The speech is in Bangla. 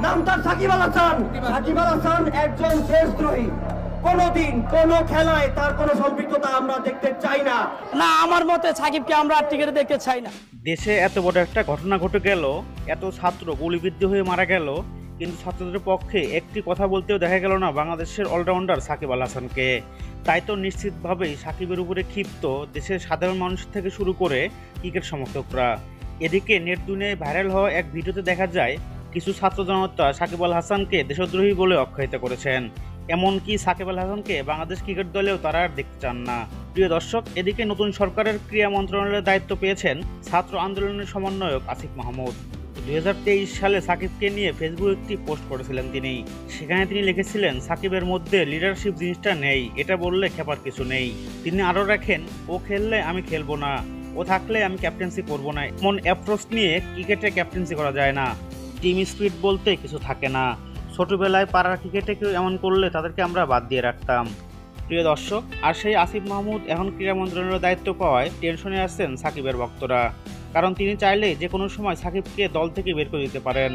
নাম তার সাকিব আল হাসান। সাকিব আল হাসান একজন দেশদ্রোহী। কোনোদিন কোনো খেলায় তার কোনো সম্পৃক্ততা আমরা দেখতে চাই না। না, আমার মতে সাকিবকে আমরা টিকেটে দেখতে চাই না। দেশে এত বড় একটা ঘটনা ঘটে গেল, এত ছাত্র গুলিবিদ্ধ হয়ে মারা গেল, কিন্তু ছাত্রদের পক্ষে একটি কথা বলতেও দেখা গেল না বাংলাদেশের অলরাউন্ডার সাকিব আল হাসানকে। তাই তো নিশ্চিতভাবেই সাকিবের উপরে ক্ষিপ্ত দেশের সাধারণ মানুষ থেকে শুরু করে ক্রিকেট সমর্থকরা। এদিকে নেট দুনিয়ায় ভাইরাল হওয়া এক ভিডিওতে দেখা যায় কিছু ছাত্র জনতা সাকিব আল হাসানকে দেশদ্রোহী বলে আখ্যায়িত করেছেন। এমনকি সাকিব আল হাসানকে বাংলাদেশ ক্রিকেট দলেও তারা আর দেখতে চান না। প্রিয় দর্শক, এদিকে নতুন সরকারের ক্রীড়া মন্ত্রণালয়ের দায়িত্ব পেয়েছেন ছাত্র আন্দোলনের সমন্বয়ক আসিফ মাহমুদ। 2023 সালে সাকিবকে নিয়ে ফেসবুকে একটি পোস্ট করেছিলেন তিনি। সেখানে তিনি লিখেছিলেন, সাকিবের মধ্যে লিডারশিপ জিনিসটা নেই, এটা বললে খেপার কিছু নেই। তিনি আরও রাখেন, ও খেললে আমি খেলবো না, ও থাকলে আমি ক্যাপ্টেন্সি করবো না। এমন অ্যাপ্রোচ নিয়ে ক্রিকেটে ক্যাপ্টেন্সি করা যায় না। টিম স্পিরিট বলতে কিছু থাকে না। ছোটবেলায় পাড়ার ক্রিকেটে কেউ এমন করলে তাদেরকে আমরা বাদ দিয়ে রাখতাম। প্রিয় দর্শক, আর সেই আসিফ মাহমুদ এখন ক্রীড়া মন্ত্রণালয়ের দায়িত্ব পাওয়ায় টেনশনে আছেন সাকিবের ভক্তরা। কারণ তিনি চাইলে যে কোনো সময় সাকিবকে দল থেকে বের করে দিতে পারেন।